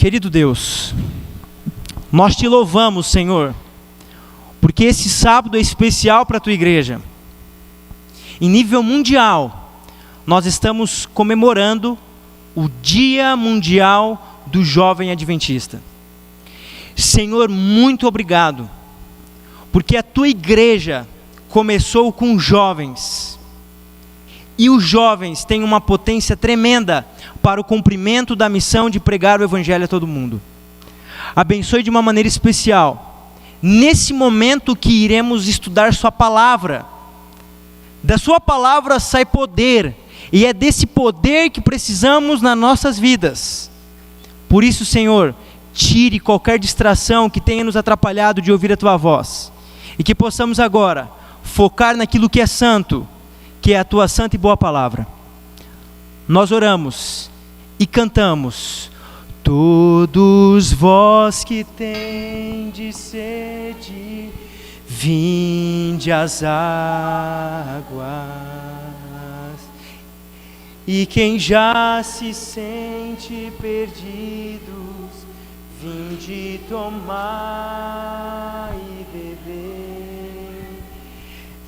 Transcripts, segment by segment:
Querido Deus, nós te louvamos, Senhor, porque esse sábado é especial para a tua igreja. Em nível mundial, nós estamos comemorando o Dia Mundial do Jovem Adventista. Senhor, muito obrigado, porque a tua igreja começou com jovens, e os jovens têm uma potência tremenda para o cumprimento da missão de pregar o Evangelho a todo mundo. Abençoe de uma maneira especial, nesse momento que iremos estudar sua palavra. Da sua palavra sai poder, e é desse poder que precisamos nas nossas vidas. Por isso, Senhor, tire qualquer distração que tenha nos atrapalhado de ouvir a tua voz, e que possamos agora focar naquilo que é santo, que é a tua santa e boa palavra. Nós oramos e cantamos: todos vós que tendes sede, vinde às águas, e quem já se sente perdidos, vinde tomar e beber,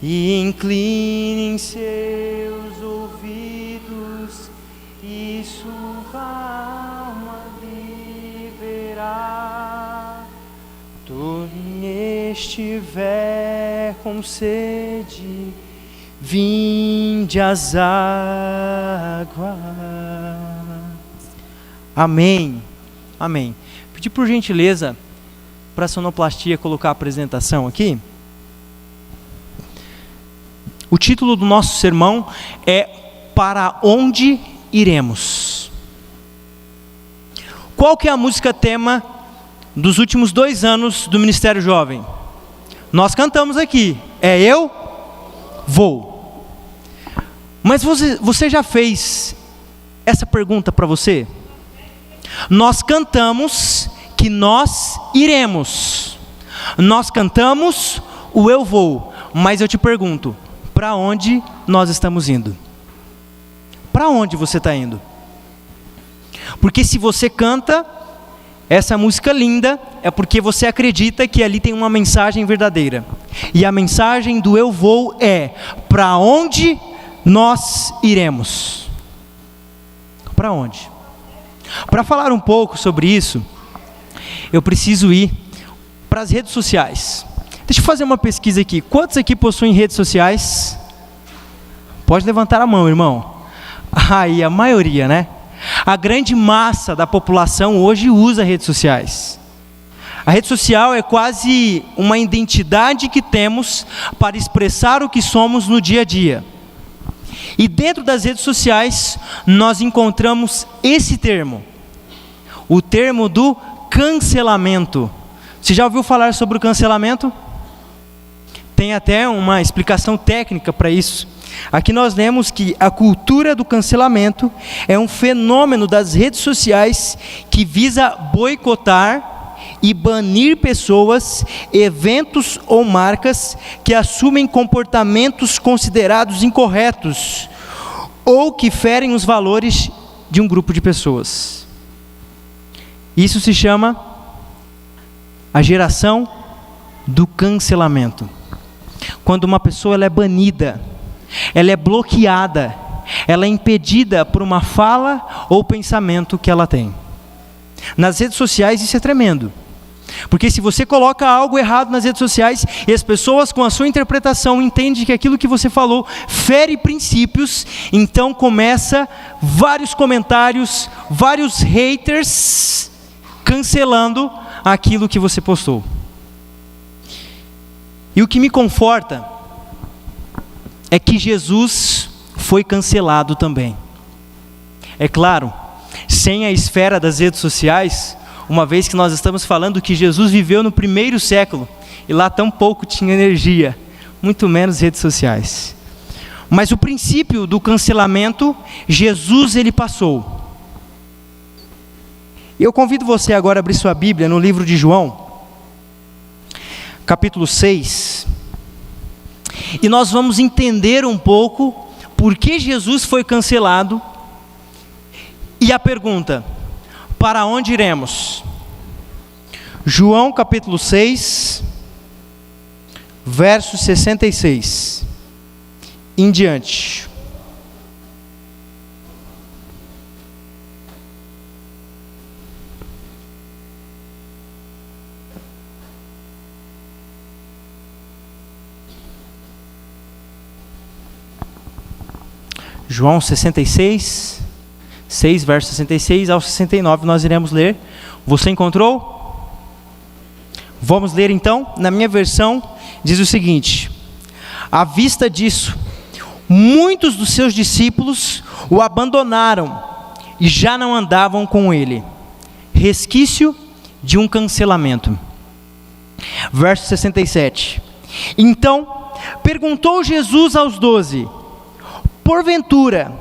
e inclinem seus ouvidos, e sua alma viverá. Quem estiver com sede, vinde às águas. Amém. Amém. Pedir por gentileza para a sonoplastia colocar a apresentação aqui. O título do nosso sermão é Para Onde Iremos? Qual que é a música tema dos últimos 2 anos do Ministério Jovem? Nós cantamos aqui, é Eu Vou. Mas você já fez essa pergunta para você? Nós cantamos que nós iremos. Nós cantamos o Eu Vou. Mas eu te pergunto, para onde nós estamos indo? Para onde você está indo? Porque se você canta essa música linda, é porque você acredita que ali tem uma mensagem verdadeira. E a mensagem do Eu Vou é: para onde nós iremos? Para onde? Para falar um pouco sobre isso, eu preciso ir para as redes sociais. Deixa eu fazer uma pesquisa aqui. Quantos aqui possuem redes sociais? Pode levantar a mão, irmão. Aí, a maioria, né? A grande massa da população hoje usa redes sociais. A rede social é quase uma identidade que temos para expressar o que somos no dia a dia. E dentro das redes sociais, nós encontramos esse termo, o termo do cancelamento. Você já ouviu falar sobre o cancelamento? Tem até uma explicação técnica para isso. Aqui nós lemos que a cultura do cancelamento é um fenômeno das redes sociais que visa boicotar e banir pessoas, eventos ou marcas que assumem comportamentos considerados incorretos ou que ferem os valores de um grupo de pessoas. Isso se chama a geração do cancelamento. Quando uma pessoa ela é banida, ela é bloqueada, ela é impedida por uma fala ou pensamento que ela tem. Nas redes sociais isso é tremendo, porque se você coloca algo errado nas redes sociais e as pessoas com a sua interpretação entendem que aquilo que você falou fere princípios, então começa vários comentários, vários haters cancelando aquilo que você postou. E o que me conforta é que Jesus foi cancelado também. É claro, sem a esfera das redes sociais, uma vez que nós estamos falando que Jesus viveu no 1º século, e lá tão pouco tinha energia, muito menos redes sociais. Mas o princípio do cancelamento, Jesus ele passou. Eu convido você agora a abrir sua Bíblia no livro de João, capítulo 6, e nós vamos entender um pouco por que Jesus foi cancelado, e a pergunta: para onde iremos? João capítulo 6, verso 66 em diante. João 66, 6, verso 66 ao 69, nós iremos ler. Você encontrou? Vamos ler então. Na minha versão, diz o seguinte: à vista disso, muitos dos seus discípulos o abandonaram e já não andavam com ele. Resquício de um cancelamento. Verso 67. Então, perguntou Jesus aos 12: porventura,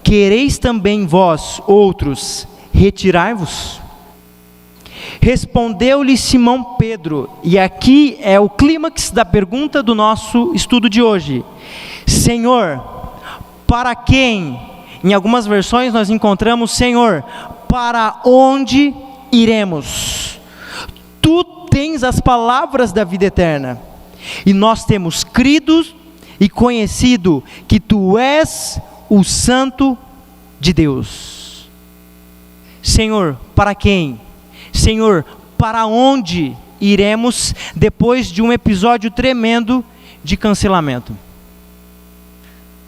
quereis também vós, outros, retirai-vos? Respondeu-lhe Simão Pedro, e aqui é o clímax da pergunta do nosso estudo de hoje: Senhor, para quem? Em algumas versões nós encontramos: Senhor, para onde iremos? Tu tens as palavras da vida eterna, e nós temos crido e conhecido que Tu és o Santo de Deus. Senhor, para quem? Senhor, para onde iremos depois de um episódio tremendo de cancelamento?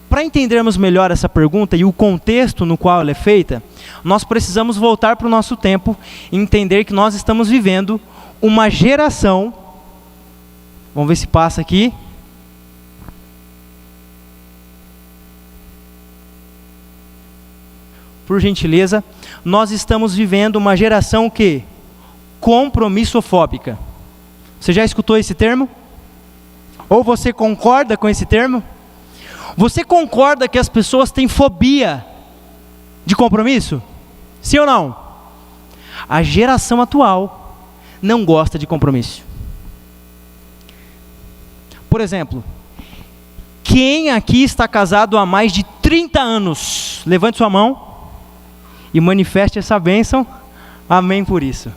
Para entendermos melhor essa pergunta e o contexto no qual ela é feita, nós precisamos voltar para o nosso tempo e entender que nós estamos vivendo uma geração. Vamos ver se passa aqui. Por gentileza, nós estamos vivendo uma geração que? Compromissofóbica. Você já escutou esse termo? Ou você concorda com esse termo? Você concorda que as pessoas têm fobia de compromisso? Sim ou não? A geração atual não gosta de compromisso. Por exemplo, quem aqui está casado há mais de 30 anos? Levante sua mão e manifeste essa bênção. Amém por isso.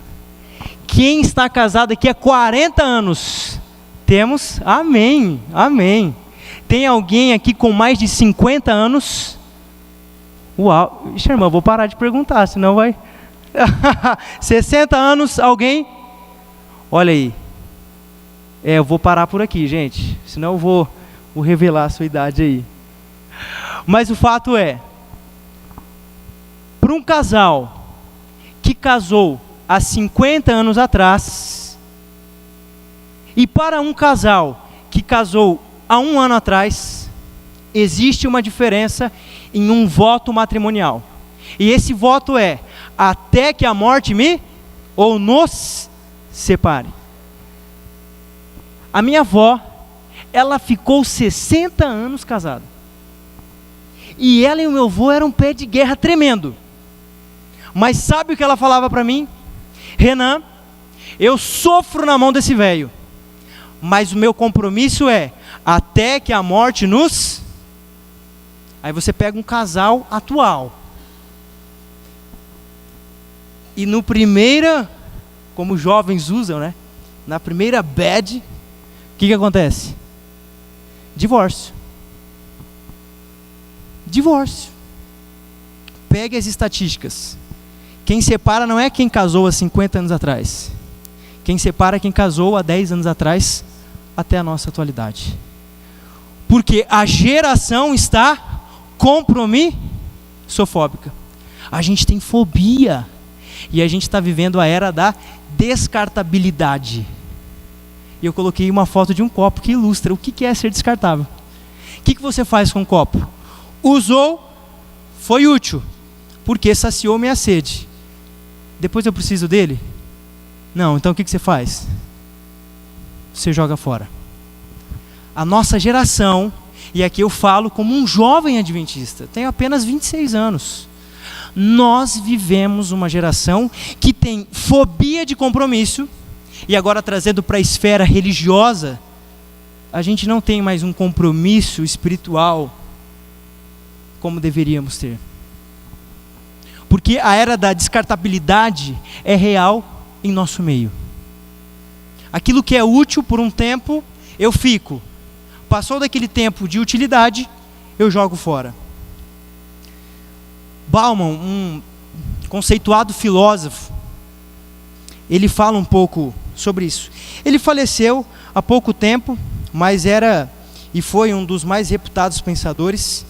Quem está casado aqui há 40 anos? Temos? Amém, amém. Tem alguém aqui com mais de 50 anos? Uau, ixi, irmão, vou parar de perguntar, senão vai... 60 anos, alguém? Olha aí. Eu vou parar por aqui, gente, senão eu vou revelar a sua idade aí. Mas o fato é, para um casal que casou há 50 anos atrás, e para um casal que casou há 1 ano atrás, existe uma diferença em um voto matrimonial. E esse voto é: até que a morte me ou nos separe. A minha avó, ela ficou 60 anos casada. E ela e o meu avô eram um pé de guerra tremendo. Mas sabe o que ela falava para mim? Renan, eu sofro na mão desse velho, mas o meu compromisso é até que a morte nos... Aí você pega um casal atual, e no primeira, como jovens usam, né? Na primeira bad, o que acontece? Divórcio. Divórcio. Pegue as estatísticas. Quem separa não é quem casou há 50 anos atrás. Quem separa é quem casou há 10 anos atrás até a nossa atualidade. Porque a geração está compromissofóbica. A gente tem fobia. E a gente está vivendo a era da descartabilidade. E eu coloquei uma foto de um copo que ilustra o que é ser descartável. O que você faz com o copo? Usou, foi útil, porque saciou minha sede. Depois eu preciso dele? Não, então o que você faz? Você joga fora. A nossa geração, e aqui eu falo como um jovem adventista, tenho apenas 26 anos. Nós vivemos uma geração que tem fobia de compromisso, e agora trazendo para a esfera religiosa, a gente não tem mais um compromisso espiritual como deveríamos ter. Porque a era da descartabilidade é real em nosso meio. Aquilo que é útil por um tempo, eu fico. Passou daquele tempo de utilidade, eu jogo fora. Bauman, um conceituado filósofo, ele fala um pouco sobre isso. Ele faleceu há pouco tempo, mas era e foi um dos mais reputados pensadores.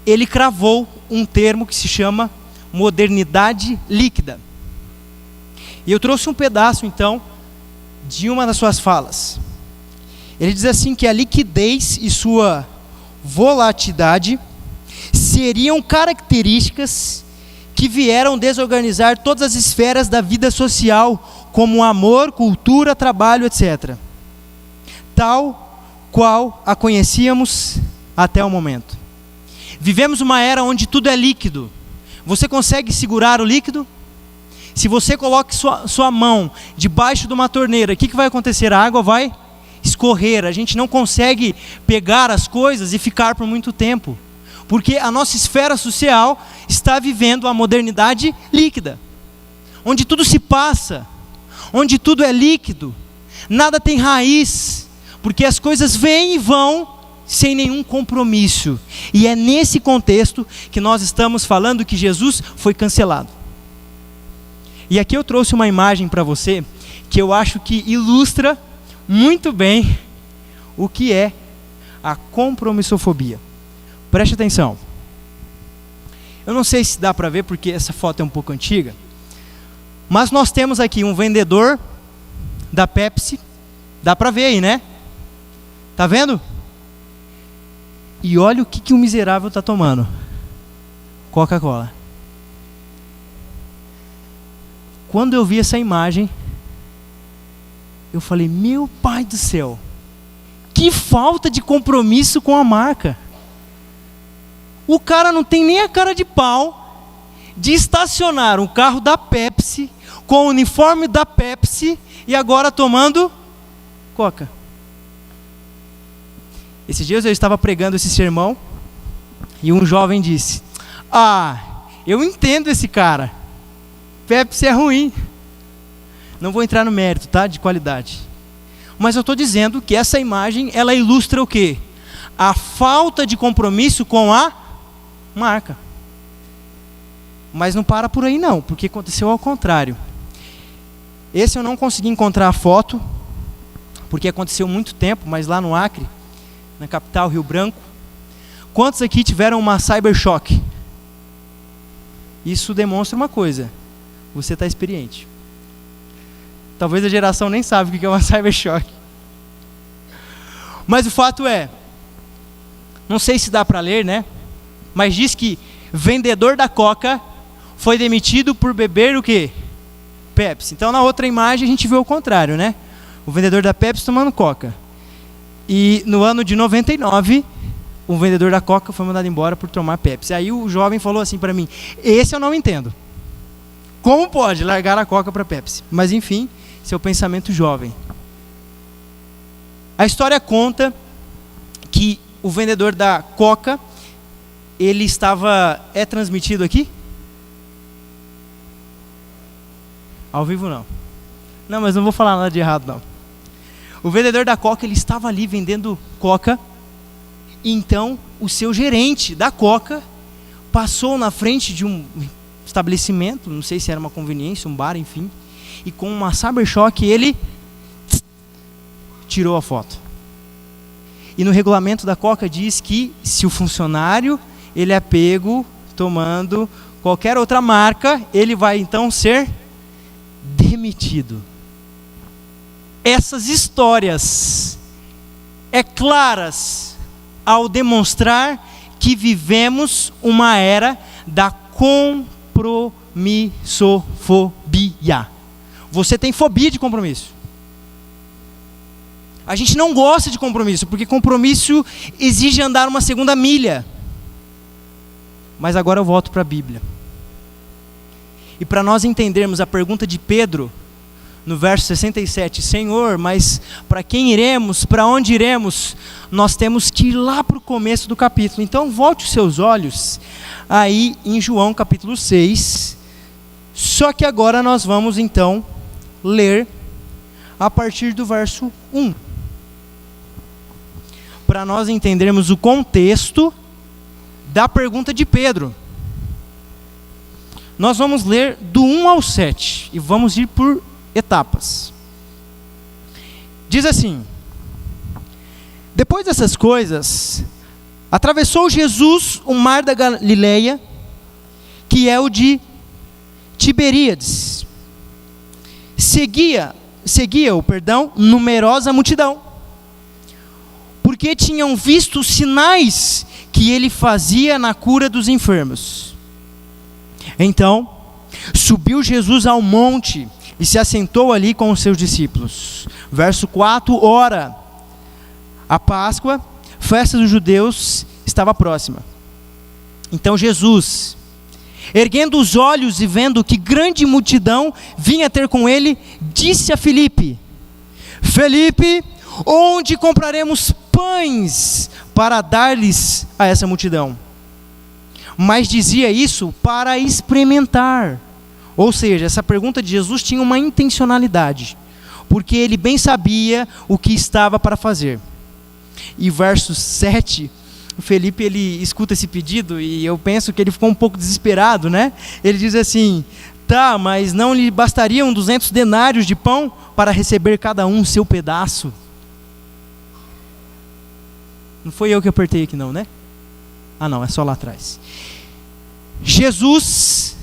Ele cravou um termo que se chama modernidade líquida. E eu trouxe um pedaço, então, de uma das suas falas. Ele diz assim que a liquidez e sua volatilidade seriam características que vieram desorganizar todas as esferas da vida social, como amor, cultura, trabalho, etc. Tal qual a conhecíamos até o momento. Vivemos uma era onde tudo é líquido. Você consegue segurar o líquido? Se você coloca sua mão debaixo de uma torneira, o que vai acontecer? A água vai escorrer. A gente não consegue pegar as coisas e ficar por muito tempo. Porque a nossa esfera social está vivendo a modernidade líquida. Onde tudo se passa. Onde tudo é líquido. Nada tem raiz. Porque as coisas vêm e vão sem nenhum compromisso. E é nesse contexto que nós estamos falando que Jesus foi cancelado. E aqui eu trouxe uma imagem para você que eu acho que ilustra muito bem o que é a compromissofobia. Preste atenção. Eu não sei se dá para ver porque essa foto é um pouco antiga, mas nós temos aqui um vendedor da Pepsi. Dá para ver aí, né? Tá vendo? E olha o que o miserável está tomando. Coca-Cola. Quando eu vi essa imagem, eu falei, meu pai do céu, que falta de compromisso com a marca. O cara não tem nem a cara de pau de estacionar um carro da Pepsi, com o uniforme da Pepsi, e agora tomando Coca. Esses dias eu estava pregando esse sermão, e um jovem disse, eu entendo esse cara, Pepsi é ruim. Não vou entrar no mérito, tá? De qualidade. Mas eu estou dizendo que essa imagem, ela ilustra o quê? A falta de compromisso com a marca. Mas não para por aí não, porque aconteceu ao contrário. Esse eu não consegui encontrar a foto, porque aconteceu muito tempo, mas lá no Acre, na capital, Rio Branco. Quantos aqui tiveram uma cybershock? Isso demonstra uma coisa, você está experiente. Talvez a geração nem sabe o que é uma cybershock. Mas o fato é, não sei se dá para ler, né? Mas diz que vendedor da Coca foi demitido por beber o quê? Pepsi. Então na outra imagem a gente vê o contrário, né? O vendedor da Pepsi tomando Coca. E no ano de 99, o vendedor da Coca foi mandado embora por tomar Pepsi. Aí o jovem falou assim para mim, esse eu não entendo. Como pode largar a Coca para Pepsi? Mas enfim, seu pensamento jovem. A história conta que o vendedor da Coca, ele estava... É transmitido aqui? Ao vivo não. Não, mas não vou falar nada de errado não. O vendedor da Coca, ele estava ali vendendo Coca. Então, o seu gerente da Coca passou na frente de um estabelecimento, não sei se era uma conveniência, um bar, enfim, e com uma cybershock ele tirou a foto. E no regulamento da Coca diz que se o funcionário ele é pego tomando qualquer outra marca, ele vai então ser demitido. Essas histórias é claras ao demonstrar que vivemos uma era da compromissofobia. Você tem fobia de compromisso. A gente não gosta de compromisso, porque compromisso exige andar uma segunda milha. Mas agora eu volto para a Bíblia. E para nós entendermos a pergunta de Pedro, no verso 67, Senhor, mas para quem iremos, para onde iremos? Nós temos que ir lá para o começo do capítulo. Então volte os seus olhos aí em João capítulo 6, só que agora nós vamos então ler a partir do verso 1, para nós entendermos o contexto da pergunta de Pedro. Nós vamos ler do 1 ao 7 e vamos ir por etapas. Diz assim: depois dessas coisas, atravessou Jesus o mar da Galileia, que é o de Tiberíades. Seguia-o, numerosa multidão, porque tinham visto os sinais que ele fazia na cura dos enfermos. Então, subiu Jesus ao monte e se assentou ali com os seus discípulos. Verso 4, ora, a Páscoa, festa dos judeus, estava próxima. Então Jesus, erguendo os olhos e vendo que grande multidão vinha ter com ele, disse a Filipe: Filipe, onde compraremos pães para dar-lhes a essa multidão? Mas dizia isso para experimentar. Ou seja, essa pergunta de Jesus tinha uma intencionalidade, porque ele bem sabia o que estava para fazer. E verso 7, o Felipe, ele escuta esse pedido e eu penso que ele ficou um pouco desesperado, né? Ele diz assim: tá, mas não lhe bastariam 200 denários de pão para receber cada um seu pedaço? Não foi eu que apertei aqui não, né? Ah não, é só lá atrás. Jesus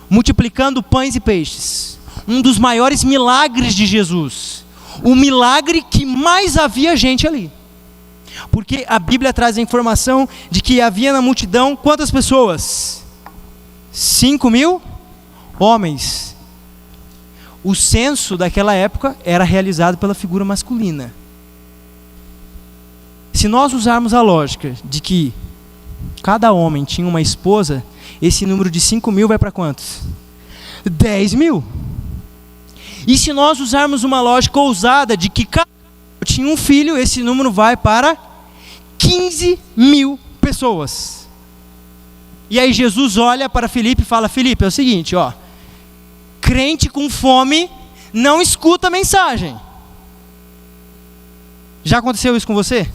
multiplicando pães e peixes, um dos maiores milagres de Jesus, o milagre que mais havia gente ali, porque a Bíblia traz a informação de que havia na multidão quantas pessoas? 5.000 homens. O censo daquela época era realizado pela figura masculina. Se nós usarmos a lógica de que cada homem tinha uma esposa, esse número de 5.000 vai para quantos? 10.000. E se nós usarmos uma lógica ousada de que cada um tinha um filho, esse número vai para 15.000 pessoas. E aí Jesus olha para Filipe e fala: Filipe, é o seguinte, ó, crente com fome não escuta a mensagem. Já aconteceu isso com você?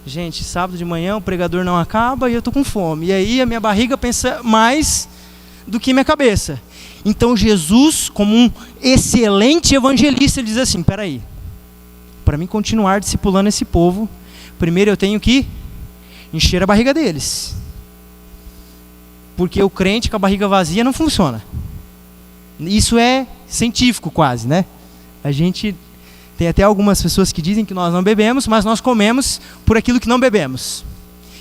Gente, sábado de manhã o pregador não acaba e eu estou com fome. E aí a minha barriga pensa mais do que minha cabeça. Então Jesus, como um excelente evangelista, ele diz assim: peraí, para mim continuar discipulando esse povo, primeiro eu tenho que encher a barriga deles. Porque o crente com a barriga vazia não funciona. Isso é científico quase, né? A gente... Tem até algumas pessoas que dizem que nós não bebemos, mas nós comemos por aquilo que não bebemos.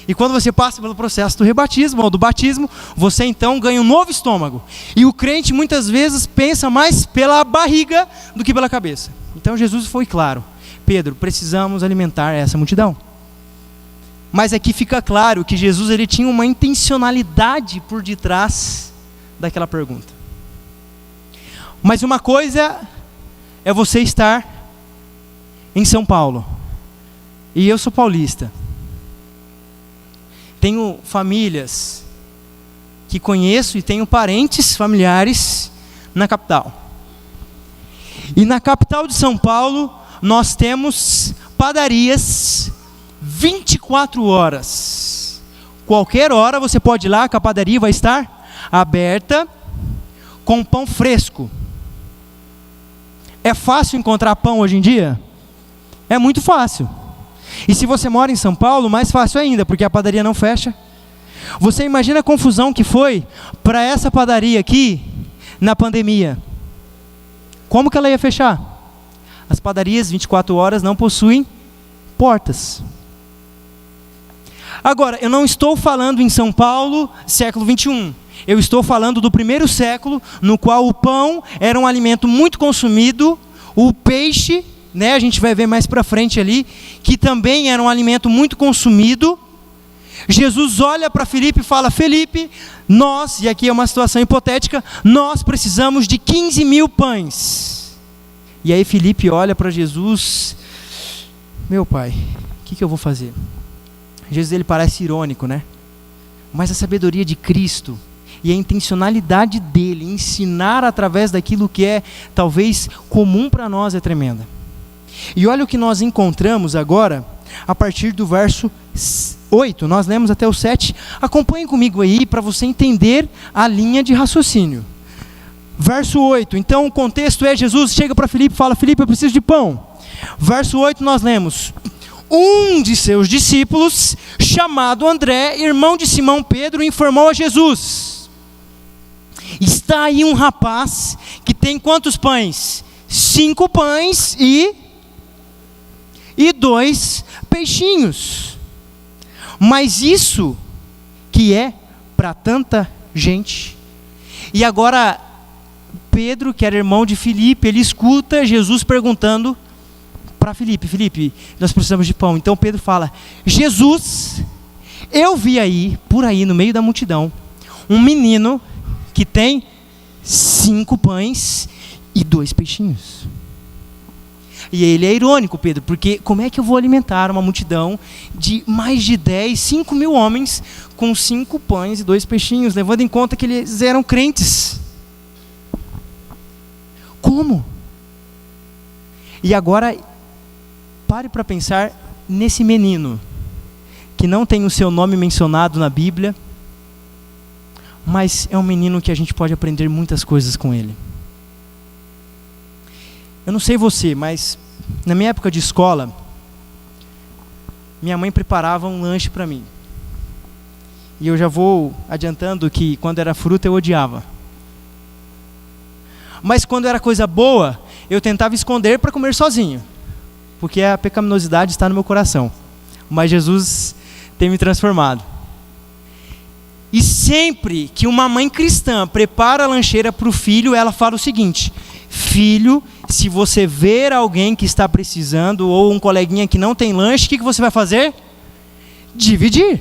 E quando você passa pelo processo do rebatismo ou do batismo, você então ganha um novo estômago. E o crente muitas vezes pensa mais pela barriga do que pela cabeça. Então Jesus foi claro: Pedro, precisamos alimentar essa multidão. Mas aqui fica claro que Jesus, ele tinha uma intencionalidade por detrás daquela pergunta. Mas uma coisa é você estar em São Paulo, e eu sou paulista, tenho famílias que conheço e tenho parentes familiares na capital. E na capital de São Paulo nós temos padarias 24 horas. Qualquer hora você pode ir lá, que a padaria vai estar aberta com pão fresco. É fácil encontrar pão hoje em dia? É muito fácil. E se você mora em São Paulo, mais fácil ainda, porque a padaria não fecha. Você imagina a confusão que foi para essa padaria aqui na pandemia. Como que ela ia fechar? As padarias 24 horas não possuem portas. Agora, eu não estou falando em São Paulo, século 21. Eu estou falando do primeiro século, no qual o pão era um alimento muito consumido, o peixe, né, a gente vai ver mais para frente ali, que também era um alimento muito consumido. Jesus olha para Filipe e fala: Filipe, nós, e aqui é uma situação hipotética, nós precisamos de 15.000 pães. E aí Filipe olha para Jesus, meu pai, o que eu vou fazer? Jesus, ele parece irônico, né? Mas a sabedoria de Cristo e a intencionalidade dele em ensinar através daquilo que é talvez comum para nós é tremenda. E olha o que nós encontramos agora a partir do verso 8, nós lemos até o 7, acompanhe comigo aí para você entender a linha de raciocínio. Verso 8, então o contexto é: Jesus chega para Filipe e fala: Filipe, eu preciso de pão. Verso 8 nós lemos: um de seus discípulos, chamado André, irmão de Simão Pedro, informou a Jesus: está aí um rapaz que tem quantos pães? 5 pães e 2 peixinhos. Mas isso que é para tanta gente. E agora Pedro, que era irmão de Filipe, ele escuta Jesus perguntando para Filipe: Filipe, nós precisamos de pão. Então Pedro fala: Jesus, eu vi aí, por aí no meio da multidão, um menino que tem 5 pães e 2 peixinhos. E ele é irônico, Pedro, porque como é que eu vou alimentar uma multidão de mais de 5 mil homens com 5 pães e 2 peixinhos, levando em conta que eles eram crentes? Como? E agora, pare para pensar nesse menino, que não tem o seu nome mencionado na Bíblia, mas é um menino que a gente pode aprender muitas coisas com ele. Eu não sei você, mas na minha época de escola, minha mãe preparava um lanche para mim. E eu já vou adiantando que quando era fruta eu odiava. Mas quando era coisa boa, eu tentava esconder para comer sozinho, porque a pecaminosidade está no meu coração. Mas Jesus tem me transformado. E sempre que uma mãe cristã prepara a lancheira para o filho, ela fala o seguinte: filho, se você ver alguém que está precisando, ou um coleguinha que não tem lanche, o que você vai fazer? Dividir,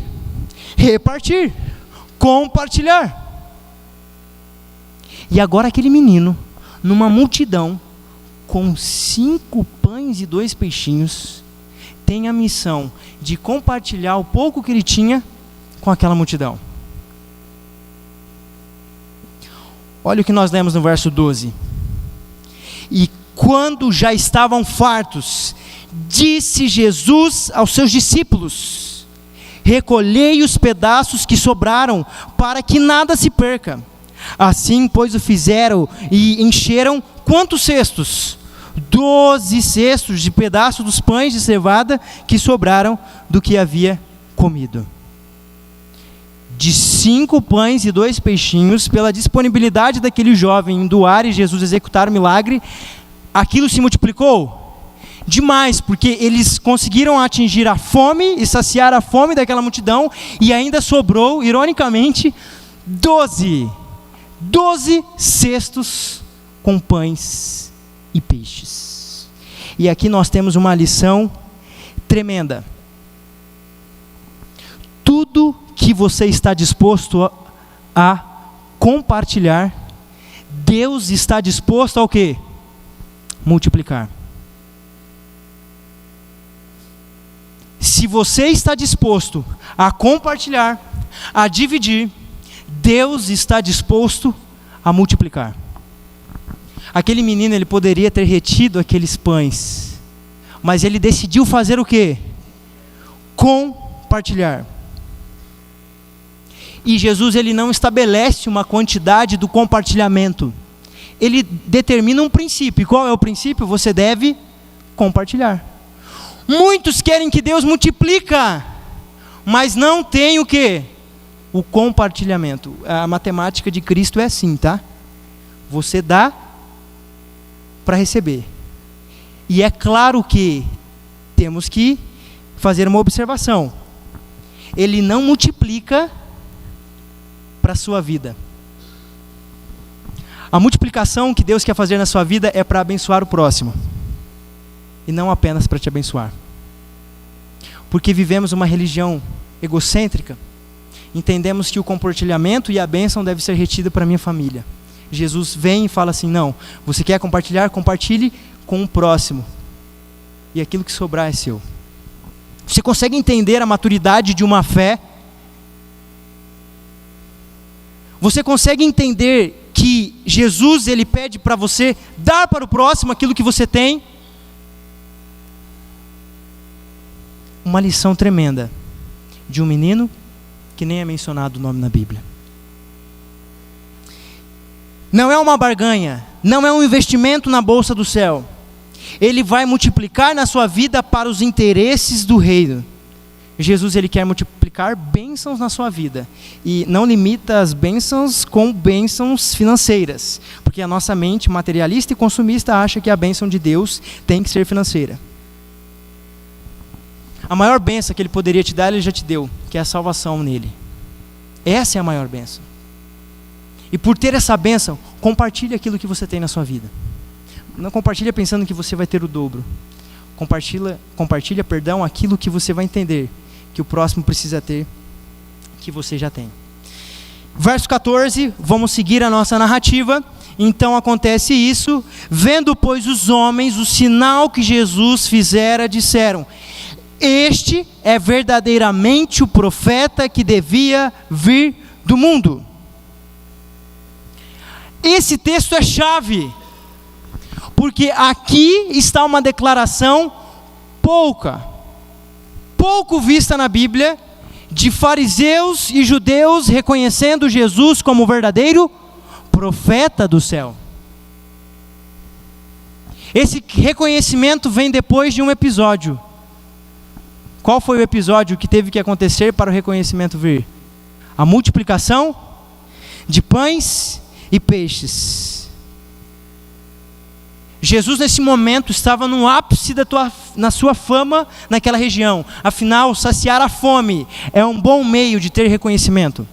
repartir, compartilhar. E agora aquele menino, numa multidão, com 5 pães e 2 peixinhos, tem a missão de compartilhar o pouco que ele tinha com aquela multidão. Olha o que nós lemos no verso 12. E quando já estavam fartos, disse Jesus aos seus discípulos: recolhei os pedaços que sobraram, para que nada se perca. Assim, pois, o fizeram e encheram quantos cestos? 12 cestos de pedaços dos pães de cevada que sobraram do que havia comido. De 5 pães e 2 peixinhos, pela disponibilidade daquele jovem em doar e Jesus executar o milagre, aquilo se multiplicou demais, porque eles conseguiram atingir a fome e saciar a fome daquela multidão, e ainda sobrou, ironicamente, 12 cestos com pães e peixes. E aqui nós temos uma lição tremenda. Tudo que você está disposto a compartilhar, Deus está disposto ao quê? Multiplicar. Se você está disposto a compartilhar, a dividir, Deus está disposto a multiplicar. Aquele menino, ele poderia ter retido aqueles pães, mas ele decidiu fazer o quê? Compartilhar. E Jesus, ele não estabelece uma quantidade do compartilhamento. Ele determina um princípio. E qual é o princípio? Você deve compartilhar. Muitos querem que Deus multiplica, mas não tem o quê? O compartilhamento. A matemática de Cristo é assim, tá? Você dá para receber. E é claro que temos que fazer uma observação. Ele não multiplica para a sua vida. A multiplicação que Deus quer fazer na sua vida é para abençoar o próximo, e não apenas para te abençoar. Porque vivemos uma religião egocêntrica, entendemos que o compartilhamento e a bênção deve ser retido para a minha família. Jesus vem e fala assim: não, você quer compartilhar? Compartilhe com o próximo, e aquilo que sobrar é seu. Você consegue entender a maturidade de uma fé? Você consegue entender que Jesus, ele pede para você dar para o próximo aquilo que você tem? Uma lição tremenda de um menino que nem é mencionado o nome na Bíblia. Não é uma barganha, não é um investimento na bolsa do céu. Ele vai multiplicar na sua vida para os interesses do reino. Jesus, ele quer multiplicar bênçãos na sua vida. E não limita as bênçãos com bênçãos financeiras. Porque a nossa mente materialista e consumista acha que a bênção de Deus tem que ser financeira. A maior bênção que ele poderia te dar, ele já te deu, que é a salvação nele. Essa é a maior bênção. E por ter essa bênção, compartilhe aquilo que você tem na sua vida. Não compartilha pensando que você vai ter o dobro. Compartilha, aquilo que você vai entender que o próximo precisa ter, que você já tem. Verso 14, vamos seguir a nossa narrativa. Então acontece isso: vendo, pois, os homens o sinal que Jesus fizera, disseram: este é verdadeiramente o profeta que devia vir do mundo. Esse texto é chave, porque aqui está uma declaração pouco vista na Bíblia, de fariseus e judeus reconhecendo Jesus como o verdadeiro profeta do céu. Esse reconhecimento vem depois de um episódio. Qual foi o episódio que teve que acontecer para o reconhecimento vir? A multiplicação de pães e peixes. Jesus nesse momento estava no ápice na sua fama naquela região. Afinal, saciar a fome é um bom meio de ter reconhecimento.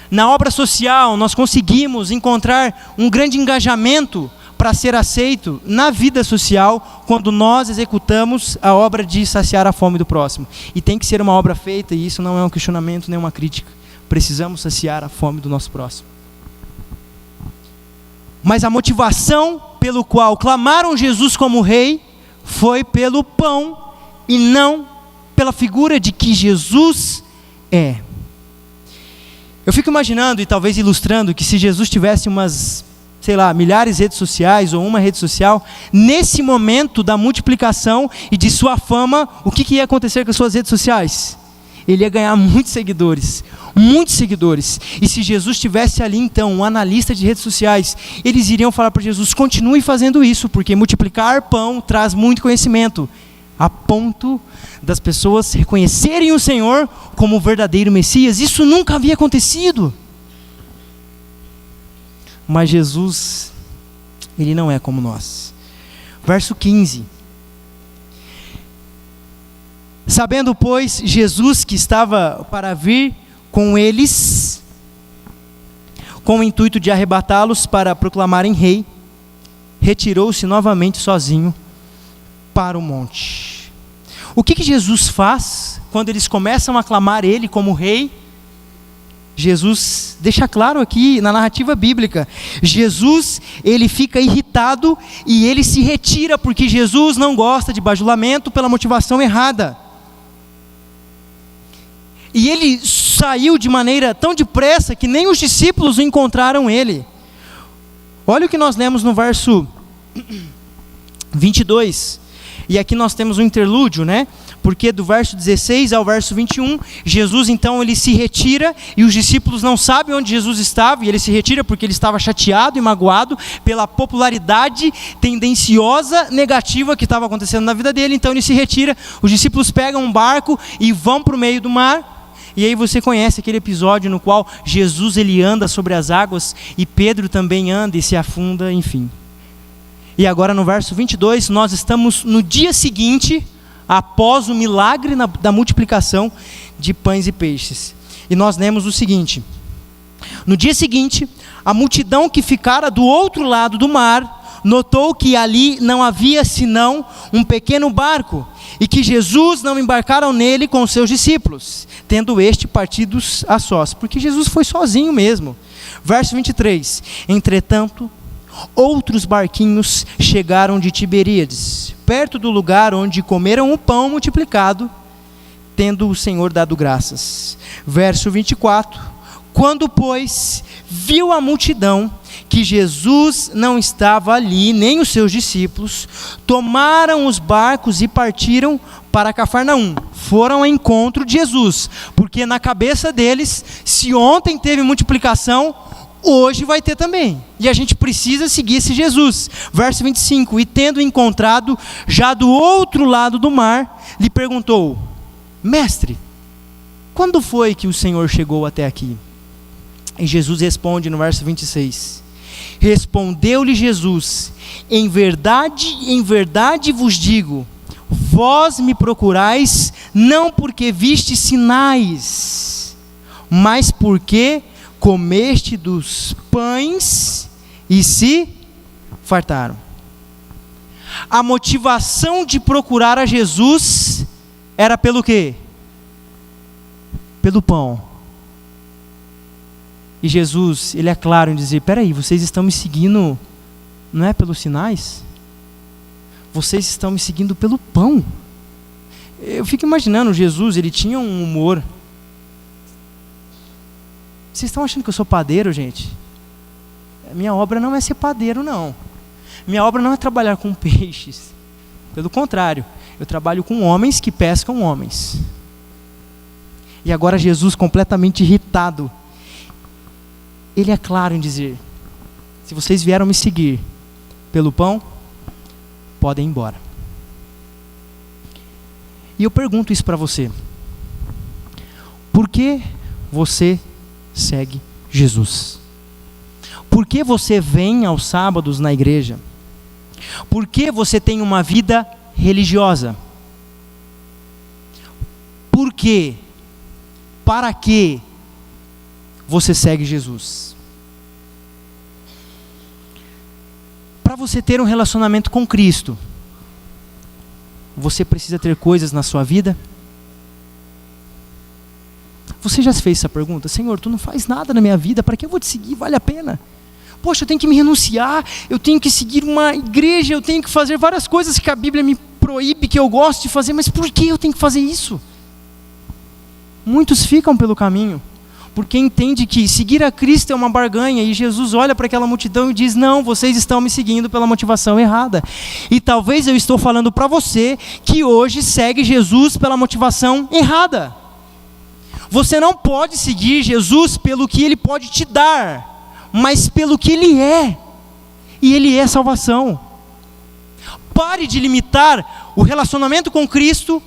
Na obra social, nós conseguimos encontrar um grande engajamento para ser aceito na vida social quando nós executamos a obra de saciar a fome do próximo. E tem que ser uma obra feita, e isso não é um questionamento nem uma crítica. Precisamos saciar a fome do nosso próximo. Mas a motivação pelo qual clamaram Jesus como rei foi pelo pão e não pela figura de que Jesus é. Eu fico imaginando e talvez ilustrando que se Jesus tivesse milhares de redes sociais ou uma rede social, nesse momento da multiplicação e de sua fama, o que ia acontecer com as suas redes sociais? Ele ia ganhar muitos seguidores. E se Jesus tivesse ali então um analista de redes sociais, eles iriam falar para Jesus: continue fazendo isso, porque multiplicar pão traz muito conhecimento, a ponto das pessoas reconhecerem o Senhor como o verdadeiro Messias. Isso nunca havia acontecido. Mas Jesus, ele não é como nós. Verso 15. Sabendo, pois, Jesus que estava para vir com eles, com o intuito de arrebatá-los para proclamarem rei, retirou-se novamente sozinho para o monte. O que Jesus faz quando eles começam a clamar ele como rei? Jesus deixa claro aqui na narrativa bíblica. Jesus, ele fica irritado e ele se retira, porque Jesus não gosta de bajulamento pela motivação errada. E ele saiu de maneira tão depressa que nem os discípulos encontraram ele. Olha o que nós lemos no verso 22. E aqui nós temos um interlúdio, né? Porque do verso 16 ao verso 21, Jesus então ele se retira e os discípulos não sabem onde Jesus estava, e ele se retira porque ele estava chateado e magoado pela popularidade tendenciosa, negativa que estava acontecendo na vida dele. Então ele se retira, os discípulos pegam um barco e vão para o meio do mar. E aí você conhece aquele episódio no qual Jesus ele anda sobre as águas e Pedro também anda e se afunda, enfim. E agora no verso 22, nós estamos no dia seguinte, após o milagre da multiplicação de pães e peixes. E nós lemos o seguinte: no dia seguinte, a multidão que ficara do outro lado do mar, notou que ali não havia senão um pequeno barco, e que Jesus não embarcaram nele com os seus discípulos, tendo partidos a sós, porque Jesus foi sozinho mesmo. Verso 23, entretanto, outros barquinhos chegaram de Tiberíades, perto do lugar onde comeram o pão multiplicado, tendo o Senhor dado graças. Verso 24: quando, pois, viu a multidão que Jesus não estava ali, nem os seus discípulos, tomaram os barcos e partiram para Cafarnaum. Foram ao encontro de Jesus, porque na cabeça deles, se ontem teve multiplicação, hoje vai ter também, e a gente precisa seguir esse Jesus. Verso 25: e tendo encontrado já do outro lado do mar, lhe perguntou: mestre, quando foi que o Senhor chegou até aqui? E Jesus responde no verso 26: respondeu-lhe Jesus: em verdade vos digo, vós me procurais não porque viste sinais, mas porque comeste dos pães e se fartaram. A motivação de procurar a Jesus era pelo quê? Pelo pão. E Jesus, ele é claro em dizer: peraí, vocês estão me seguindo, não é pelos sinais? Vocês estão me seguindo pelo pão. Eu fico imaginando, Jesus, ele tinha um humor. Vocês estão achando que eu sou padeiro, gente? Minha obra não é ser padeiro, não. Minha obra não é trabalhar com peixes. Pelo contrário, eu trabalho com homens que pescam homens. E agora Jesus, completamente irritado, ele é claro em dizer: se vocês vieram me seguir pelo pão, podem ir embora. E eu pergunto isso para você: por que você segue Jesus? Por que você vem aos sábados na igreja? Por que você tem uma vida religiosa? Por quê? Para que você segue Jesus? Para você ter um relacionamento com Cristo, você precisa ter coisas na sua vida? Você já fez essa pergunta? Senhor, tu não faz nada na minha vida, para que eu vou te seguir? Vale a pena? Poxa, eu tenho que me renunciar, eu tenho que seguir uma igreja, eu tenho que fazer várias coisas que a Bíblia me proíbe, que eu gosto de fazer, mas por que eu tenho que fazer isso? Muitos ficam pelo caminho, porque entende que seguir a Cristo é uma barganha, e Jesus olha para aquela multidão e diz: não, vocês estão me seguindo pela motivação errada. E talvez eu estou falando para você que hoje segue Jesus pela motivação errada. Você não pode seguir Jesus pelo que Ele pode te dar, mas pelo que Ele é, e Ele é salvação. Pare de limitar o relacionamento com Cristo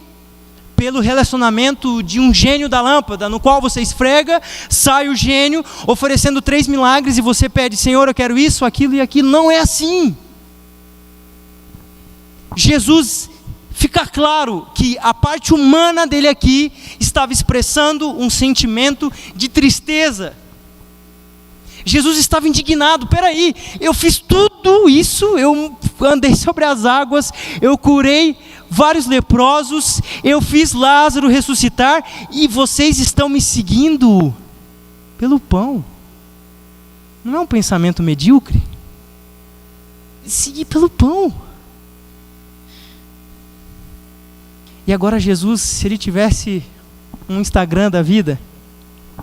pelo relacionamento de um gênio da lâmpada, no qual você esfrega, sai o gênio oferecendo 3 milagres e você pede: Senhor, eu quero isso, aquilo e aquilo. Não é assim. Jesus, fica claro que a parte humana dele aqui estava expressando um sentimento de tristeza. Jesus estava indignado: peraí, eu fiz tudo isso, eu andei sobre as águas, eu curei vários leprosos, eu fiz Lázaro ressuscitar, e vocês estão me seguindo pelo pão. Não é um pensamento medíocre? Seguir pelo pão. E agora Jesus, se ele tivesse um Instagram da vida,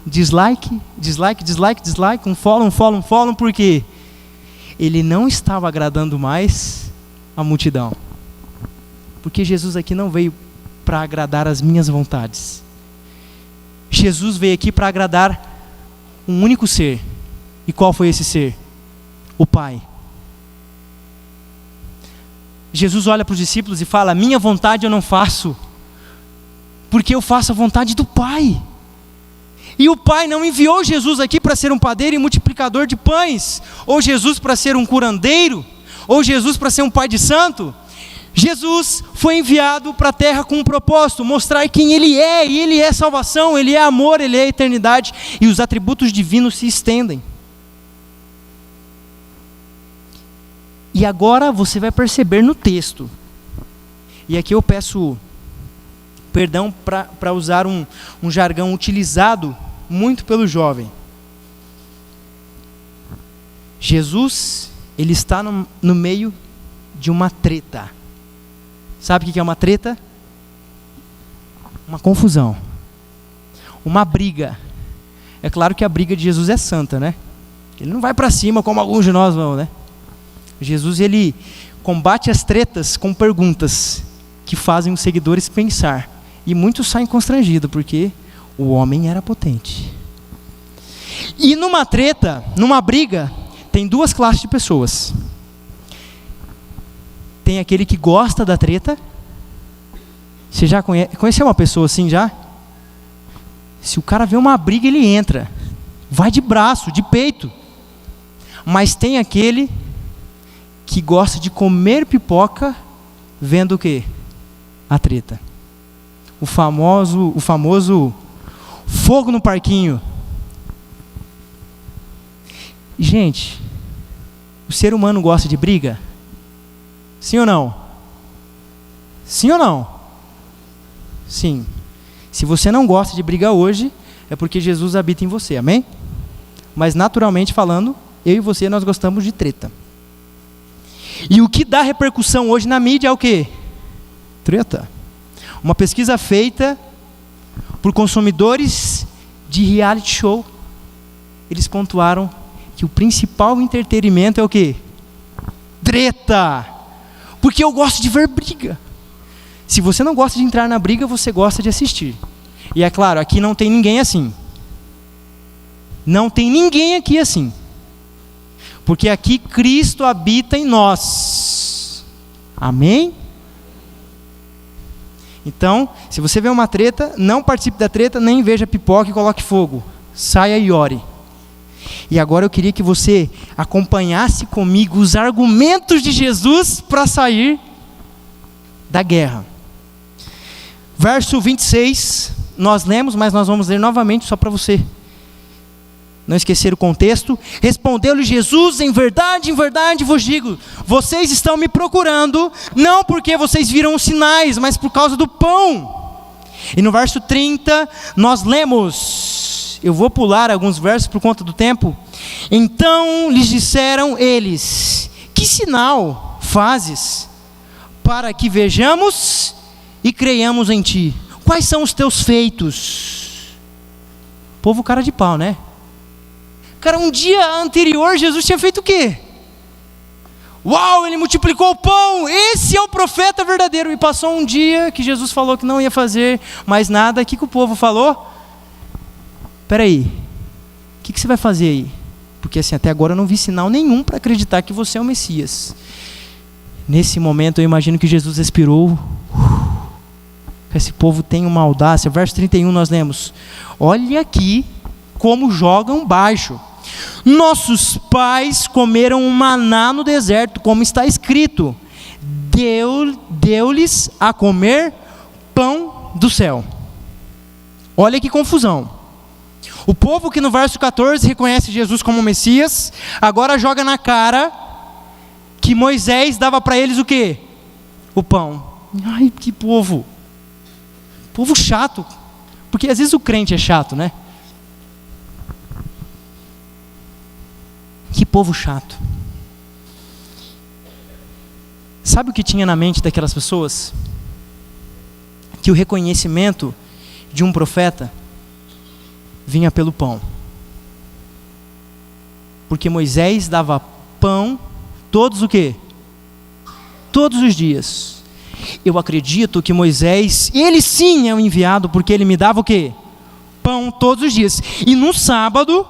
dislike, dislike, dislike, dislike, um follow, porque ele não estava agradando mais a multidão. Porque Jesus aqui não veio para agradar as minhas vontades. Jesus veio aqui para agradar um único ser. E qual foi esse ser? O Pai. Jesus olha para os discípulos e fala: minha vontade eu não faço, porque eu faço a vontade do Pai. E o Pai não enviou Jesus aqui para ser um padeiro e multiplicador de pães, ou Jesus para ser um curandeiro, ou Jesus para ser um pai de santo. Jesus foi enviado para a terra com um propósito: mostrar quem Ele é, e Ele é salvação, Ele é amor, Ele é eternidade, e os atributos divinos se estendem. E agora você vai perceber no texto, e aqui eu peço perdão para usar um jargão utilizado muito pelo jovem. Jesus, ele está no meio de uma treta. Sabe o que é uma treta? Uma confusão. Uma briga. É claro que a briga de Jesus é santa, né? Ele não vai para cima como alguns de nós vão, né? Jesus, ele combate as tretas com perguntas que fazem os seguidores pensar. E muitos saem constrangidos, porque o homem era potente. E numa treta, numa briga, tem duas classes de pessoas. Tem aquele que gosta da treta. Você já conheceu uma pessoa assim já? Se o cara vê uma briga, ele entra. Vai de braço, de peito. Mas tem aquele que gosta de comer pipoca vendo o quê? A treta. O famoso fogo no parquinho. Gente, o ser humano gosta de briga? Sim ou não? Sim ou não? Sim. Se você não gosta de briga hoje, é porque Jesus habita em você, amém? Mas naturalmente falando, eu e você, nós gostamos de treta. E o que dá repercussão hoje na mídia é o quê? Treta. Uma pesquisa feita por consumidores de reality show. Eles pontuaram que o principal entretenimento é o quê? Treta. Porque eu gosto de ver briga. Se você não gosta de entrar na briga, você gosta de assistir. E é claro, aqui não tem ninguém assim. Não tem ninguém aqui assim. Porque aqui Cristo habita em nós. Amém? Então, se você vê uma treta, não participe da treta, nem veja pipoca e coloque fogo. Saia e ore. E agora eu queria que você acompanhasse comigo os argumentos de Jesus para sair da guerra. Verso 26, nós lemos, mas nós vamos ler novamente só para você não esquecer o contexto. Respondeu-lhe Jesus: em verdade vos digo, vocês estão me procurando, não porque vocês viram os sinais, mas por causa do pão. E no verso 30, nós lemos, eu vou pular alguns versos por conta do tempo. Então lhes disseram eles: que sinal fazes para que vejamos e creiamos em ti? Quais são os teus feitos? Povo cara de pau, né? Cara, um dia anterior Jesus tinha feito o quê? Uau, ele multiplicou o pão, esse é o profeta verdadeiro. E passou um dia que Jesus falou que não ia fazer mais nada. O que o povo falou? Espera aí, o que você vai fazer aí? Porque assim, até agora eu não vi sinal nenhum para acreditar que você é o Messias. Nesse momento eu imagino que Jesus expirou. Esse povo tem uma audácia. Verso 31 nós lemos: olha aqui como jogam baixo. Nossos pais comeram um maná no deserto, como está escrito: deu-lhes a comer pão do céu. Olha que confusão. O povo que no verso 14 reconhece Jesus como Messias, agora joga na cara que Moisés dava para eles o quê? O pão. Ai, que povo. Povo chato. Porque às vezes o crente é chato, né? Que povo chato. Sabe o que tinha na mente daquelas pessoas? Que o reconhecimento de um profeta vinha pelo pão. Porque Moisés dava pão todos o quê? Todos os dias. Eu acredito que Moisés, ele sim é o enviado, porque ele me dava o quê? Pão todos os dias. E no sábado,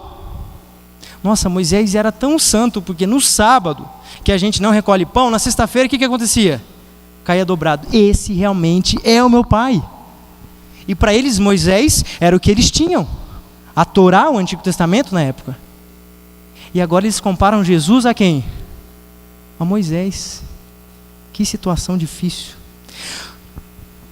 nossa, Moisés era tão santo, porque no sábado, que a gente não recolhe pão, na sexta-feira o que acontecia? Caía dobrado. Esse realmente é o meu pai. E para eles Moisés era o que eles tinham. A Torá, o Antigo Testamento na época. E agora eles comparam Jesus a quem? A Moisés. Que situação difícil.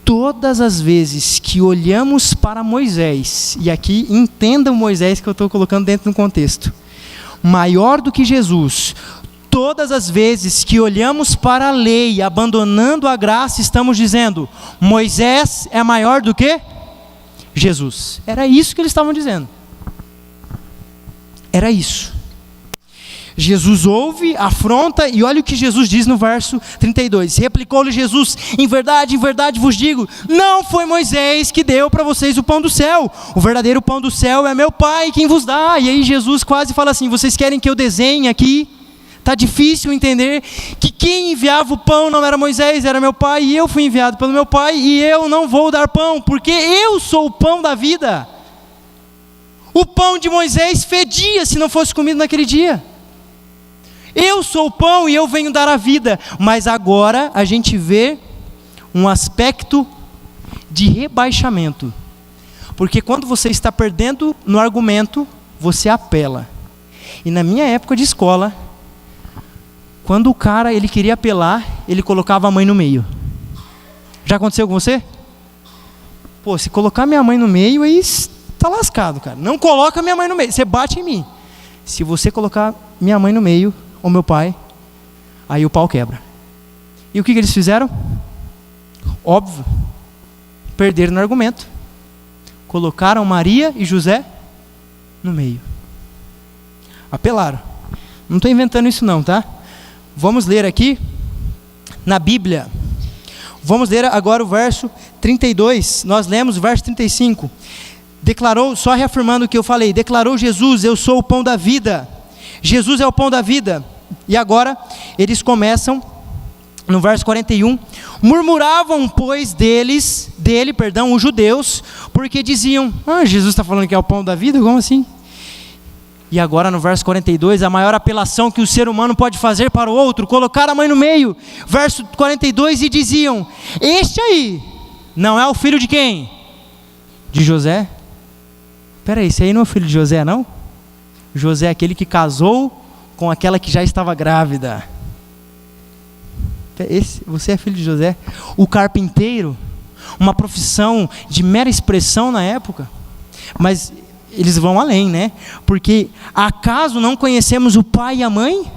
Todas as vezes que olhamos para Moisés, e aqui entendam Moisés que eu estou colocando dentro do contexto, maior do que Jesus, todas as vezes que olhamos para a lei, abandonando a graça, estamos dizendo: Moisés é maior do que Jesus. Era isso que eles estavam dizendo. Era isso. Jesus ouve, afronta, e olha o que Jesus diz no verso 32. Replicou-lhe Jesus: em verdade vos digo, não foi Moisés que deu para vocês o pão do céu. O verdadeiro pão do céu é meu Pai quem vos dá. E aí Jesus quase fala assim: vocês querem que eu desenhe aqui? Está difícil entender que quem enviava o pão não era Moisés, era meu Pai, e eu fui enviado pelo meu Pai, e eu não vou dar pão, porque eu sou o pão da vida. O pão de Moisés fedia se não fosse comido naquele dia. Eu sou o pão e eu venho dar a vida. Mas agora a gente vê um aspecto de rebaixamento. Porque quando você está perdendo no argumento, você apela. E na minha época de escola, quando o cara ele queria apelar, ele colocava a mãe no meio. Já aconteceu com você? Pô, se colocar minha mãe no meio, aí está lascado, cara. Não coloca minha mãe no meio, você bate em mim. Se você colocar minha mãe no meio, ou meu pai, aí o pau quebra. E o que eles fizeram? Óbvio, perderam no argumento. Colocaram Maria e José no meio. Apelaram. Não estou inventando isso não, tá? Vamos ler aqui na Bíblia. Vamos ler agora o verso 32. Nós lemos o verso 35. Declarou, só reafirmando o que eu falei, declarou Jesus: eu sou o pão da vida. Jesus é o pão da vida. E agora eles começam no verso 41. Murmuravam, pois, dele, os judeus, porque diziam: Jesus está falando que é o pão da vida? Como assim? E agora no verso 42, a maior apelação que o ser humano pode fazer para o outro, colocar a mãe no meio. Verso 42, e diziam: este aí não é o filho de quem? De José? Espera aí, esse aí não é o filho de José, não? José é aquele que casou com aquela que já estava grávida. Você é filho de José? O carpinteiro, uma profissão de mera expressão na época. Mas eles vão além, né? Porque acaso não conhecemos o pai e a mãe?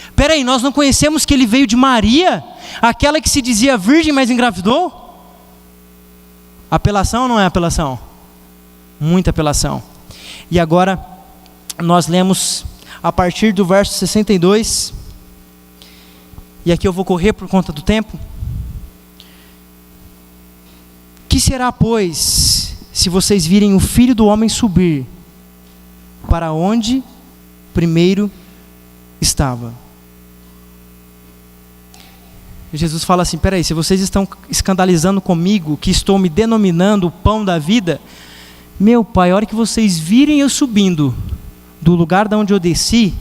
Espera aí, nós não conhecemos que ele veio de Maria, aquela que se dizia virgem, mas engravidou? Apelação ou não é apelação? Muita apelação. E agora nós lemos a partir do verso 62, e aqui eu vou correr por conta do tempo. Que será, pois, se vocês virem o Filho do Homem subir para onde primeiro estava? Jesus fala assim: peraí, se vocês estão escandalizando comigo, que estou me denominando o pão da vida, meu Pai, a hora que vocês virem eu subindo do lugar de onde eu desci,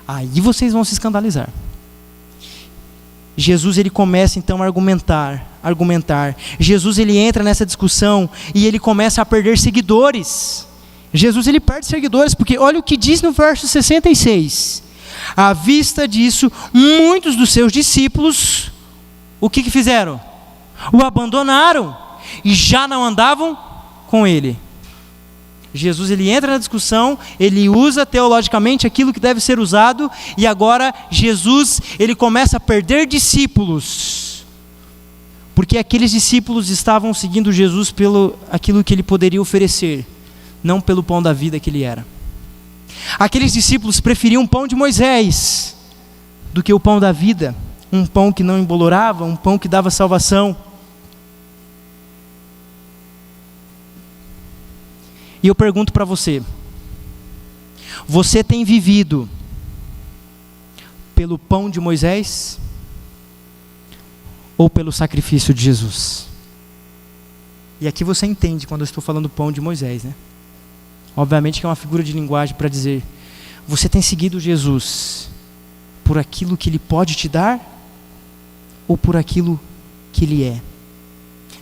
aí vocês vão se escandalizar. Jesus ele começa então a argumentar. Jesus ele entra nessa discussão e ele começa a perder seguidores. Jesus ele perde seguidores, porque olha o que diz no verso 66. À vista disso, muitos dos seus discípulos, o que fizeram? O abandonaram e já não andavam com ele. Jesus ele entra na discussão, ele usa teologicamente aquilo que deve ser usado, e agora Jesus ele começa a perder discípulos, porque aqueles discípulos estavam seguindo Jesus pelo aquilo que ele poderia oferecer, não pelo pão da vida que ele era. Aqueles discípulos preferiam o pão de Moisés do que o pão da vida, um pão que não embolorava, um pão que dava salvação. E eu pergunto para você: você tem vivido pelo pão de Moisés ou pelo sacrifício de Jesus? E aqui você entende quando eu estou falando pão de Moisés, né? Obviamente que é uma figura de linguagem para dizer: você tem seguido Jesus por aquilo que ele pode te dar ou por aquilo que ele é?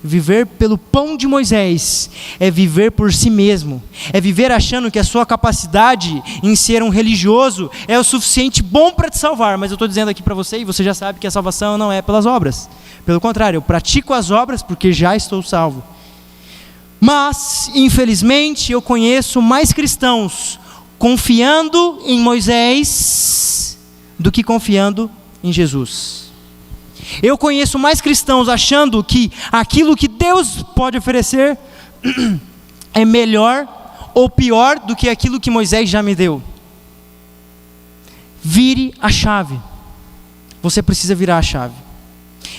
Viver pelo pão de Moisés é viver por si mesmo, é viver achando que a sua capacidade em ser um religioso é o suficiente bom para te salvar. Mas eu estou dizendo aqui para você, e você já sabe que a salvação não é pelas obras. Pelo contrário, eu pratico as obras porque já estou salvo. Mas, infelizmente, eu conheço mais cristãos confiando em Moisés do que confiando em Jesus. Eu conheço mais cristãos achando que aquilo que Deus pode oferecer é melhor ou pior do que aquilo que Moisés já me deu. Vire a chave. Você precisa virar a chave.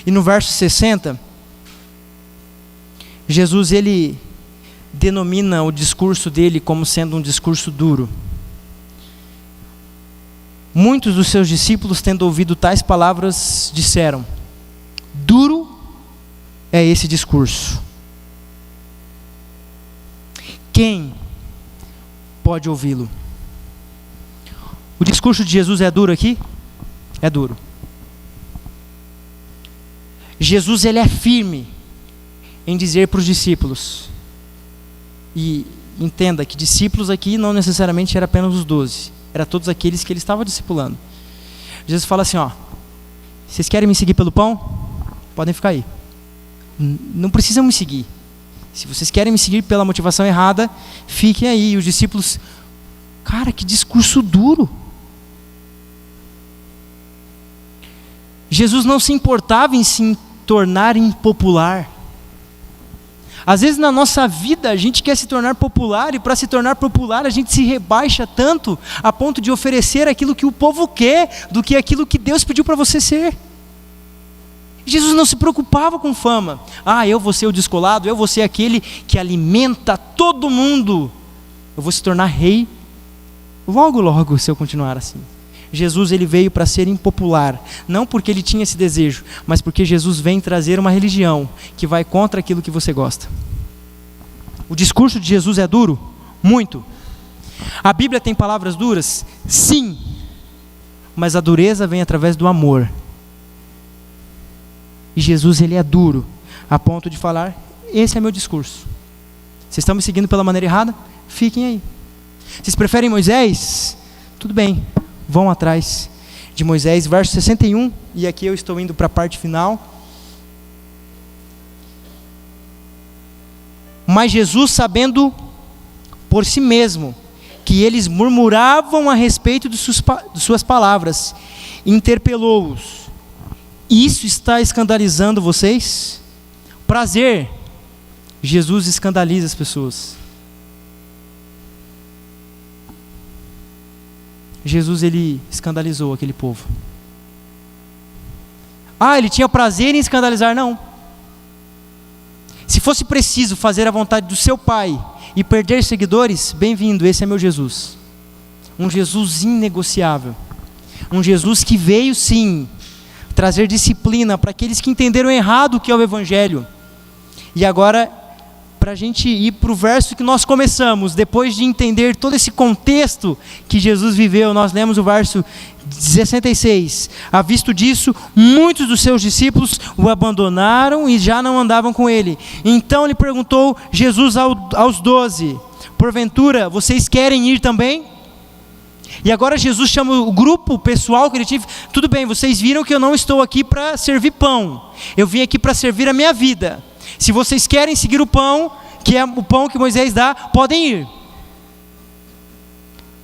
E no verso 60, Jesus, ele denomina o discurso dele como sendo um discurso duro. Muitos dos seus discípulos, tendo ouvido tais palavras, disseram: duro é esse discurso. Quem pode ouvi-lo? O discurso de Jesus é duro aqui? É duro. Jesus, ele é firme em dizer para os discípulos, e entenda que discípulos aqui não necessariamente era apenas os 12, era todos aqueles que ele estava discipulando. Jesus fala assim: ó, vocês querem me seguir pelo pão? Podem ficar aí. Não precisam me seguir. Se vocês querem me seguir pela motivação errada, fiquem aí. E os discípulos, cara, que discurso duro. Jesus não se importava em se tornar impopular. Às vezes na nossa vida a gente quer se tornar popular, e para se tornar popular a gente se rebaixa tanto a ponto de oferecer aquilo que o povo quer do que aquilo que Deus pediu para você ser. Jesus não se preocupava com fama. Eu vou ser o descolado, eu vou ser aquele que alimenta todo mundo. Eu vou se tornar rei logo, logo, se eu continuar assim. Jesus, ele veio para ser impopular, não porque ele tinha esse desejo, mas porque Jesus vem trazer uma religião que vai contra aquilo que você gosta. O discurso de Jesus é duro? Muito. A Bíblia tem palavras duras? Sim. Mas a dureza vem através do amor. E Jesus, ele é duro, a ponto de falar: esse é meu discurso. Vocês estão me seguindo pela maneira errada? Fiquem aí. Vocês preferem Moisés? Tudo bem, vão atrás de Moisés. Verso 61, e aqui eu estou indo para a parte final. Mas Jesus, sabendo por si mesmo que eles murmuravam a respeito de suas palavras, interpelou-os: isso está escandalizando vocês? Prazer. Jesus escandaliza as pessoas. Jesus, ele escandalizou aquele povo. Ele tinha prazer em escandalizar? Não. Se fosse preciso fazer a vontade do seu Pai e perder seguidores, bem-vindo, esse é meu Jesus. Um Jesus inegociável. Um Jesus que veio, sim, trazer disciplina para aqueles que entenderam errado o que é o Evangelho. E agora, para a gente ir para o verso que nós começamos, depois de entender todo esse contexto que Jesus viveu, nós lemos o verso 66. À vista disso, muitos dos seus discípulos o abandonaram e já não andavam com ele. Então lhe perguntou Jesus aos 12: porventura, vocês querem ir também? E agora Jesus chama o grupo, o pessoal que ele tinha: tudo bem, vocês viram que eu não estou aqui para servir pão, eu vim aqui para servir a minha vida. Se vocês querem seguir o pão, que é o pão que Moisés dá, podem ir.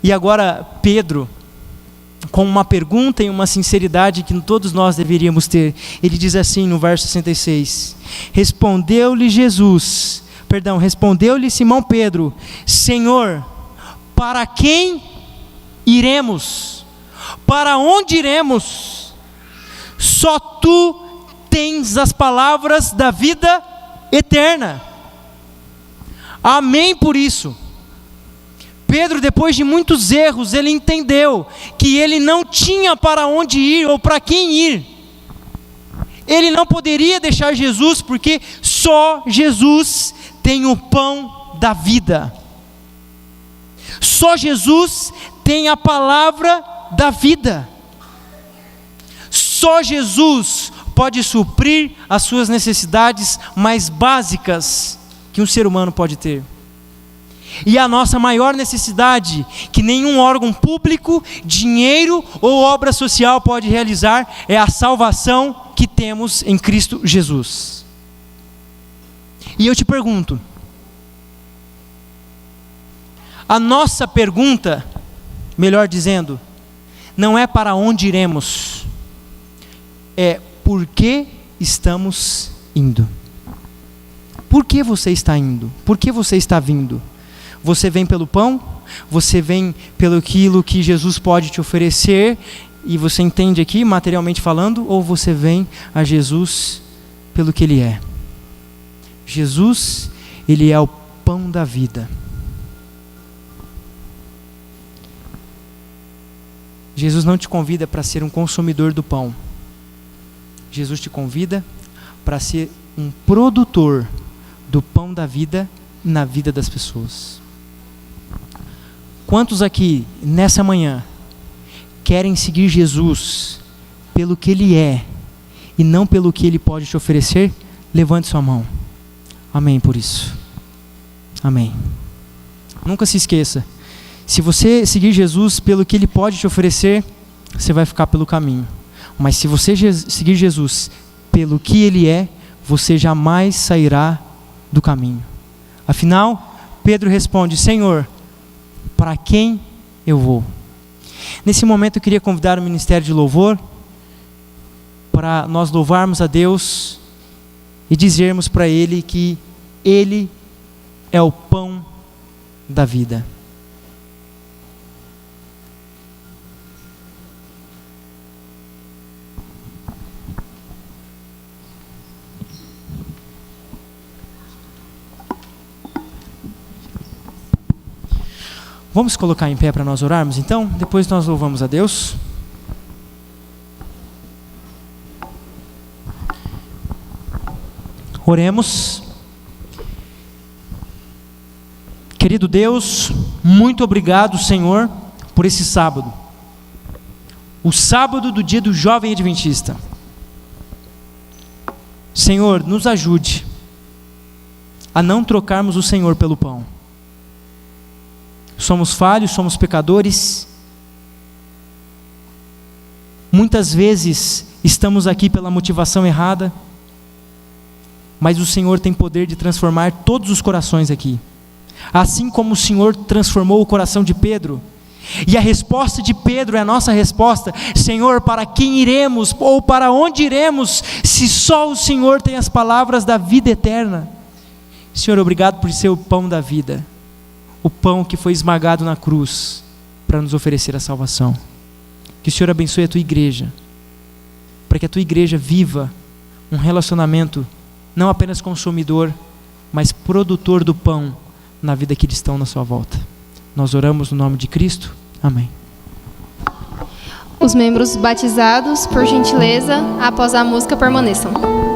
E agora Pedro, com uma pergunta e uma sinceridade que todos nós deveríamos ter, ele diz assim no verso 66: respondeu-lhe Simão Pedro: Senhor, para quem iremos? Para onde iremos? Só tu tens as palavras da vida eterna. Amém por isso. Pedro, depois de muitos erros, ele entendeu que ele não tinha para onde ir ou para quem ir. Ele não poderia deixar Jesus, porque só Jesus tem o pão da vida. Só Jesus tem a palavra da vida. Só Jesus pode suprir as suas necessidades mais básicas que um ser humano pode ter. E a nossa maior necessidade, que nenhum órgão público, dinheiro ou obra social pode realizar, é a salvação que temos em Cristo Jesus. E eu te pergunto, a nossa pergunta, melhor dizendo, não é para onde iremos, é por que estamos indo. Por que você está indo? Por que você está vindo? Você vem pelo pão? você vem pelo aquilo que Jesus pode te oferecer, e você entende aqui, materialmente falando, ou você vem a Jesus pelo que Ele é? Jesus, Ele é o pão da vida. Jesus não te convida para ser um consumidor do pão. Jesus te convida para ser um produtor do pão da vida na vida das pessoas. Quantos aqui, nessa manhã, querem seguir Jesus pelo que Ele é e não pelo que Ele pode te oferecer? Levante sua mão. Amém por isso. Amém. Nunca se esqueça, se você seguir Jesus pelo que Ele pode te oferecer, você vai ficar pelo caminho. Mas se você seguir Jesus pelo que Ele é, você jamais sairá do caminho. Afinal, Pedro responde: Senhor, para quem eu vou? Nesse momento eu queria convidar o Ministério de Louvor para nós louvarmos a Deus e dizermos para Ele que Ele é o pão da vida. Vamos colocar em pé para nós orarmos então? Depois nós louvamos a Deus. Oremos. Querido Deus, muito obrigado, Senhor, por esse sábado. O sábado do dia do jovem adventista. Senhor, nos ajude a não trocarmos o Senhor pelo pão. Somos falhos, somos pecadores. Muitas vezes estamos aqui pela motivação errada, mas o Senhor tem poder de transformar todos os corações aqui. Assim como o Senhor transformou o coração de Pedro, e a resposta de Pedro é a nossa resposta: Senhor, para quem iremos, ou para onde iremos, se só o Senhor tem as palavras da vida eterna? Senhor, obrigado por ser o pão da vida, o pão que foi esmagado na cruz para nos oferecer a salvação. Que o Senhor abençoe a tua igreja, para que a tua igreja viva um relacionamento não apenas consumidor, mas produtor do pão na vida que estão na sua volta. Nós oramos no nome de Cristo. Amém. Os membros batizados, por gentileza, após a música, permaneçam.